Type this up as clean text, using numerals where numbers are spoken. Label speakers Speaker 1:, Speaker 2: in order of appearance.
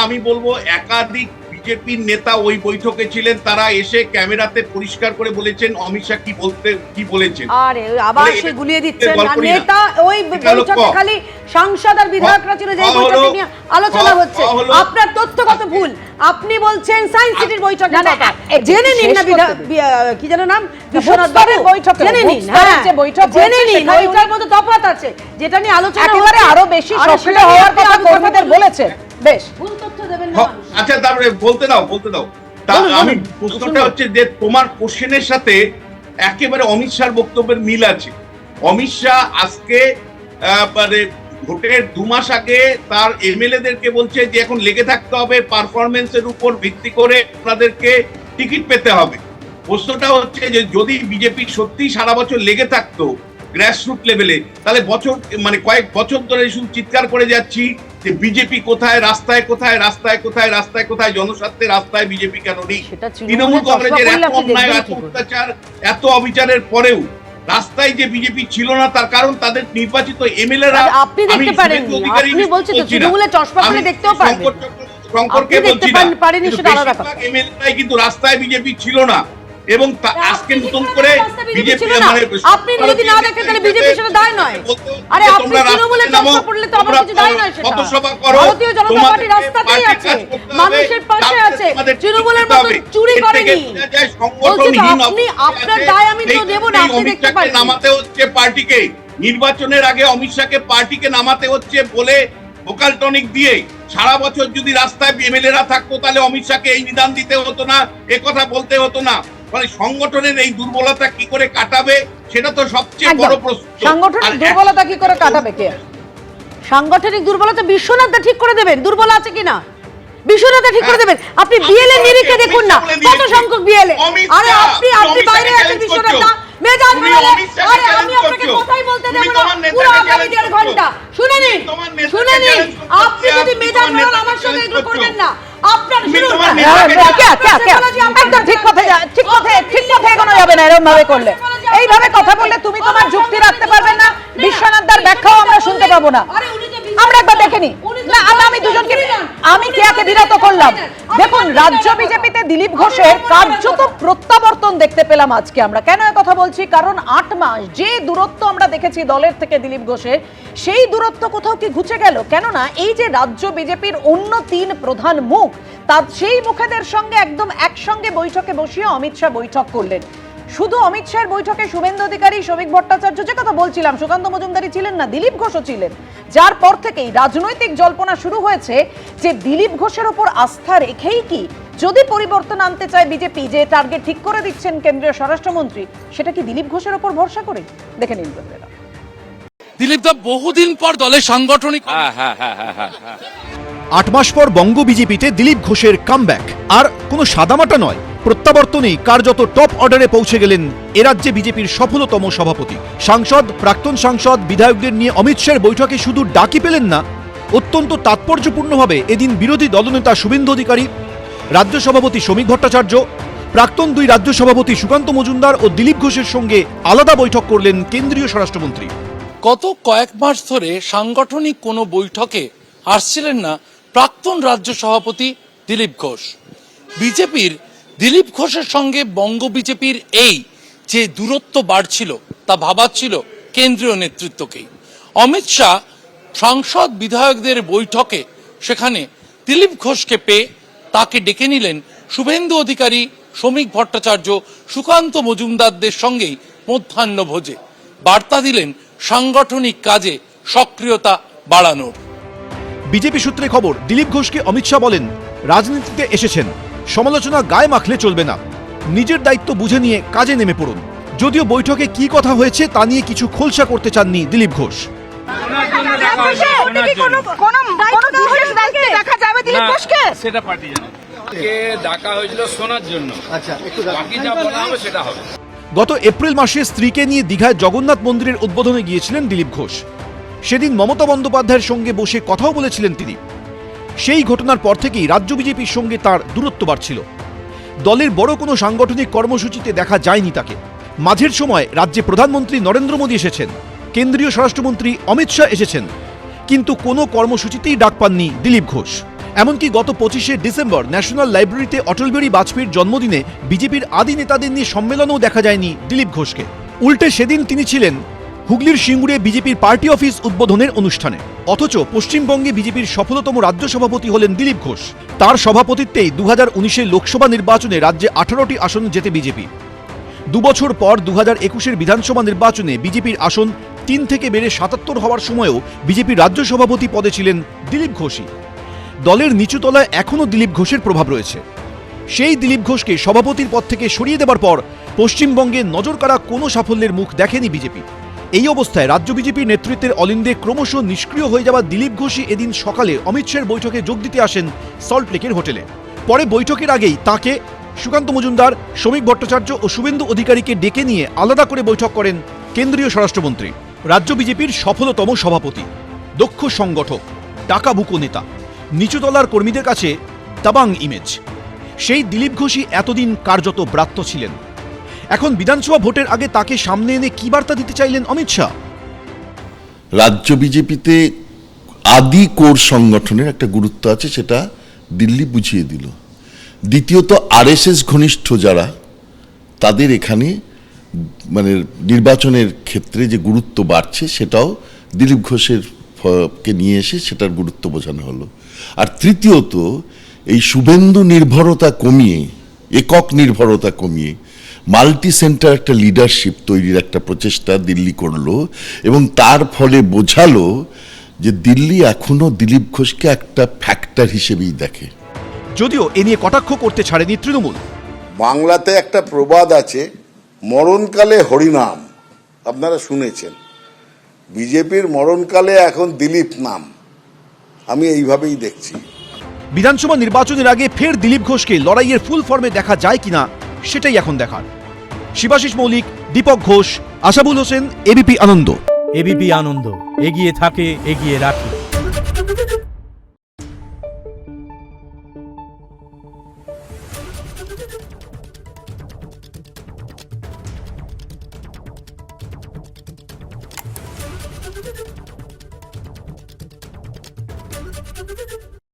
Speaker 1: আমি বলবো একাধিক বিজেপির নেতা ওই বৈঠকে ছিলেন, তারা এসে ক্যামেরাতে পরিষ্কার করে বলেছেন অমিত শাহ কি বলেছেন।
Speaker 2: আরে আবার সে গুলিয়ে দিচ্ছেন নেতা ওই বৈঠকে খালি সাংসদ আর বিধায়করা ছিল, যে বৈঠকে নিয়ে আলোচনা হচ্ছে। আপনার তথ্যগত ভুল। আপনি বলছেন সায়েন্স সিটির বৈঠকে কথা জেনে নিন না, কি জানো নাম, বিশ্বনাথ বাবুর বৈঠকে জেনে নিন। হ্যাঁ বৈঠক জেনে নিন, ওইটার মধ্যে তফাৎ আছে যেটা নিয়ে আলোচনা একেবারে আরো বেশি সক্রিয় হওয়ার কথা কর্মীদের বলেছেন। বেশ, ভুল তথ্য দেবেন না।
Speaker 1: আচ্ছা তারপরে বলতে দাও। আমি প্রশ্নটা হচ্ছে যে তোমার কোশ্চেনের সাথে একেবারে অমিত শাহর বক্তব্যের মিল আছে। অমিত শাহ আজকে মানে ভোটের 2 মাস আগে তার এমএলএদেরকে বলছে যে এখন লেগে থাকতে হবে, পারফরমেন্সের উপর ভিত্তি করে আপনাদেরকে টিকিট পেতে হবে। প্রশ্নটা হচ্ছে যে যদি বিজেপি সত্যি সারা বছর লেগে থাকতো গ্রাসরুট লেভেলে, তাহলে কয়েক বছর ধরে শুধু চিৎকার করে যাচ্ছি যে বিজেপি কোথায়, রাস্তায় কোথায়, রাস্তায় কোথায়, রাস্তায় কোথায়, জনস্বার্থে রাস্তায় বিজেপি কেন নেই? তৃণমূল কংগ্রেসের এত অন্যায়, এত অত্যাচার, এত অবিচারের পরেও রাস্তায় যে বিজেপি ছিল না, তার কারণ তাদের নির্বাচিত এমএলএরা।
Speaker 2: আপনি দেখতে পারেন, আপনি বলছেন তো তৃণমূলের চশমা খুলে দেখতেও পারবেন।
Speaker 1: শঙ্করকে বলছি না, এমএলএরাই কিন্তু রাস্তায় বিজেপি ছিল না। এবং আজকে নতুন করে বিজেপি
Speaker 2: আপনি যদি না দেখেন তাহলে বিজেপি সেটা দায় নয়। আরে আপনি তৃণমূলের চশমা পড়লে তো আমার কিছু দায় নয়। সেটা ভারতীয় জনতা পার্টি রাস্তাতেই আছে, মানুষের পাশে আছে, তৃণমূলের মতো চুরি করেনি। আপনি আপনার দায় আমি তো দেব না। আপনি দেখতে পারেন
Speaker 1: নামাতে হচ্ছে পার্টিকে, নির্বাচনের আগে অমিত শাহকে পার্টিকে নামাতে হচ্ছে বলে ভোকাল টনিক দিয়ে। সারা বছর যদি রাস্তায় এমএলএরা থাকতো তাহলে অমিত শাহকে এই নিদান দিতে হতো না, এ কথা বলতে হতো না। মানে সংগঠনের এই দুর্বলতা কি করে কাটাবে সেটা তো সবচেয়ে বড় প্রশ্ন।
Speaker 2: সংগঠনের দুর্বলতা কি করে কাটাবে কে? সাংগঠনিক দুর্বলতা বিশ্বনাথ ঠিক করে দেবেন, দুর্বল আছে কিনা বিশ্বনাথ ঠিক করে দেবেন। আপনি বিএলএ নিরিখে দেখুন না কত সংখ্যক বিএলএ। আরে আপনি বাইরে আছেন বিশ্বনাথ না, মেজাজ বেড়ে। আরে আমি আপনাকে কথাই বলতে দেব না পুরো আগামী 1.5 ঘন্টা। শুনে নিন। আপনি যদি মেজাজ বেড়ে আমার সঙ্গে এগুলো করবেন না, আপনার শুরু একদম ঠিক পথে এগোনো যাবে না এরকম ভাবে করলে। এইভাবে কথা বললে তুমি তোমার যুক্তি রাখতে পারবে না, বিশ্বনাথদার ব্যাখ্যাও আমরা শুনতে পাবো না। আমরা একবার দেখে নি না, আমি দুজনকে আমি কেয়াকে বিরত করলাম। দেখুন রাজ্য বিজেপিতে দিলীপ ঘোষের কার্যত প্রত্যাবর্তন দেখতে পেলাম আজকে আমরা। কেন কথা বলছি? কারণ 8 মাস যে দূরত্ব আমরা দেখেছি দলের থেকে দিলীপ ঘোষের, সেই দূরত্ব কোথাও কি ঘুচে গেল? কেননা এই যে রাজ্য বিজেপির অন্য 3 প্রধান মুখ, তার সেই মুখেদের সঙ্গে একদম একসঙ্গে বৈঠকে বসিয়ে অমিত শাহ বৈঠক করলেন। শুধু অমিত শাহের বৈঠকে শুভেন্দু অধিকারী, শ্রমিক ভট্টাচার্য, যে কথা বলছিলাম, সুকান্ত মজুমদারই ছিলেন না, দিলীপ ঘোষও ছিলেন। যার পর থেকেই রাজনৈতিক জল্পনা শুরু হয়েছে যে দিলীপ ঘোষের উপর আস্থা রেখেই কি যদি পরিবর্তন আনতে চায় বিজেপি, যে টার্গেট ঠিক করে দিচ্ছেন কেন্দ্রীয় স্বরাষ্ট্রমন্ত্রী, সেটা কি দিলীপ ঘোষের উপর ভরসা করে? দেখে নিন বন্ধুরা।
Speaker 3: দিলীপ দা বহুদিন পর দলের সাংগঠনিক
Speaker 4: 8 মাস পর বঙ্গ বিজেপিতে দিলীপ ঘোষের কামব্যাক। আর কোনো সাদামাটা নয়, প্রত্যাবর্তনেই কার্যত টপ অর্ডারে পৌঁছে গেলেন এরাজ্যে বিজেপির সফলতম সভাপতি। সাংসদ, প্রাক্তন সাংসদ, বিধায়কদের নিয়ে অমিত শাহের বৈঠকে শুধু ডাকি পেলেন না, অত্যন্ত তাৎপর্যপূর্ণভাবে এদিন বিরোধী দলনেতা শুভেন্দু অধিকারী, রাজ্য সভাপতি শ্রমিক ভট্টাচার্য, প্রাক্তন 2 রাজ্য সভাপতি সুকান্ত মজুমদার ও দিলীপ ঘোষের সঙ্গে আলাদা বৈঠক করলেন কেন্দ্রীয় স্বরাষ্ট্রমন্ত্রী।
Speaker 3: গত কয়েক মাস ধরে সাংগঠনিক কোনো বৈঠকে আসছিলেন না প্রাক্তন রাজ্য সভাপতি দিলীপ ঘোষ। বিজেপির দিলীপ ঘোষের সঙ্গে বঙ্গ বিজেপির এই যে দূরত্ব বাড়ছিল তা ভাবাচ্ছিল কেন্দ্রীয় নেতৃত্বকেই। অমিত শাহ সাংসদ বিধায়কদের বৈঠকে সেখানে দিলীপ ঘোষকে পেয়ে তাকে ডেকে নিলেন শুভেন্দু অধিকারী, শ্রমিক ভট্টাচার্য, সুকান্ত মজুমদারদের সঙ্গেই মধ্যাহ্ন ভোজে বার্তা দিলেন সাংগঠনিক কাজে সক্রিয়তা বাড়ানোর।
Speaker 4: বিজেপি সূত্রে খবর, দিলীপ ঘোষকে অমিত শাহ বলেন, রাজনীতিতে এসেছেন, সমালোচনা গায়ে মাখলে চলবে না, নিজের দায়িত্ব বুঝে নিয়ে কাজে নেমে পড়ুন। যদিও বৈঠকে কি কথা হয়েছে তা নিয়ে কিছু খোলসা করতে চাননি দিলীপ ঘোষ। গত এপ্রিল মাসে স্ত্রীকে নিয়ে দীঘায় জগন্নাথ মন্দিরের উদ্বোধনে গিয়েছিলেন দিলীপ ঘোষ। সেদিন মমতা বন্দ্যোপাধ্যায়ের সঙ্গে বসে কথাও বলেছিলেন তিনি। সেই ঘটনার পর থেকেই রাজ্য বিজেপির সঙ্গে তার দূরত্ব বাড়ছিল। দলের বড় কোনো সাংগঠনিক কর্মসূচিতে দেখা যায়নি তাকে। মাঝের সময় রাজ্যে প্রধানমন্ত্রী নরেন্দ্র মোদী এসেছেন, কেন্দ্রীয় স্বরাষ্ট্রমন্ত্রী অমিত শাহ এসেছেন, কিন্তু কোনো কর্মসূচিতেই ডাক পাননি দিলীপ ঘোষ। এমনকি গত 25শে ডিসেম্বর ন্যাশনাল লাইব্রেরিতে অটল বিহারী বাজপেয়ীর জন্মদিনে বিজেপির আদি নেতাদের নিয়ে সম্মেলনেও দেখা যায়নি দিলীপ ঘোষকে। উল্টে সেদিন তিনি ছিলেন হুগলির সিঙ্গুরে বিজেপির পার্টি অফিস উদ্বোধনের অনুষ্ঠানে। অথচ পশ্চিমবঙ্গে বিজেপির সফলতম রাজ্য সভাপতি হলেন দিলীপ ঘোষ। তার সভাপতিত্বেই 2019-এর লোকসভা নির্বাচনে রাজ্যে 18টি আসন জেতে বিজেপি। 2 বছর পর 2021-এর বিধানসভা নির্বাচনে বিজেপির আসন 3 থেকে বেড়ে 77 হওয়ার সময়ও বিজেপির রাজ্য সভাপতি পদে ছিলেন দিলীপ ঘোষই। দলের নিচুতলায় এখনও দিলীপ ঘোষের প্রভাব রয়েছে। সেই দিলীপ ঘোষকে সভাপতির পদ থেকে সরিয়ে দেবার পর পশ্চিমবঙ্গে নজরকাড়া কোনো সাফল্যের মুখ দেখেনি বিজেপি। এই অবস্থায় রাজ্য বিজেপির নেতৃত্বের অলিন্দে ক্রমশ নিষ্ক্রিয় হয়ে যাওয়া দিলীপ ঘোষই এদিন সকালে অমিত শাহের বৈঠকে যোগ দিতে আসেন সল্টলেকের হোটেলে। পরে বৈঠকের আগেই তাঁকে সুকান্ত মজুমদার, শ্রমিক ভট্টাচার্য ও শুভেন্দু অধিকারীকে ডেকে নিয়ে আলাদা করে বৈঠক করেন কেন্দ্রীয় স্বরাষ্ট্রমন্ত্রী। রাজ্য বিজেপির সফলতম সভাপতি, দক্ষ সংগঠক, টাকাবুকো নেতা, নিচুতলার কর্মীদের কাছে দাবাং ইমেজ, সেই দিলীপ ঘোষই এতদিন কার্যত ব্রাত্য ছিলেন। এখন বিধানসভা ভোটের আগে তাকে সামনে এনে কি বার্তা দিতে চাইলেন অমিত শাহ?
Speaker 5: রাজ্য বিজেপিতে আদি কোর সংগঠনের একটা গুরুত্ব আছে, সেটা দিল্লি বুঝিয়ে দিল। দ্বিতীয়ত আরএসএস ঘনিষ্ঠ যারা, তাদের এখানে মানে নির্বাচনের ক্ষেত্রে যে গুরুত্ব বাড়ছে, সেটাও দিলীপ ঘোষের কে নিয়ে এসে সেটার গুরুত্ব বোঝানো হলো। আর তৃতীয়ত এই শুভেন্দু নির্ভরতা কমিয়ে, একক নির্ভরতা কমিয়ে মাল্টি সেন্টার একটা লিডারশিপ তৈরির একটা প্রচেষ্টা দিল্লি করলো, এবং তার ফলে বোঝালো যে দিল্লি এখনো দিলীপ ঘোষকে একটা ফ্যাক্টর হিসেবেই দেখে।
Speaker 4: যদিও এ নিয়ে কটাক্ষ করতে ছাড়েনি তৃণমূল।
Speaker 6: বাংলাতে একটা প্রবাদ আছে, মরণকালে হরিনাম, আপনারা শুনেছেন। বিজেপির মরণকালে এখন দিলীপ নাম, আমি এইভাবেই দেখছি।
Speaker 4: বিধানসভা নির্বাচনের আগে ফের দিলীপ ঘোষকে লড়াইয়ের ফুল ফর্মে দেখা যায় কিনা সেটাই এখন দেখার। শিবাশিস মৌলিক, দীপক ঘোষ, আশাবুল হোসেন, এবিপি আনন্দ।
Speaker 7: এবিপি আনন্দ, এগিয়ে থাকে, এগিয়ে রাখে।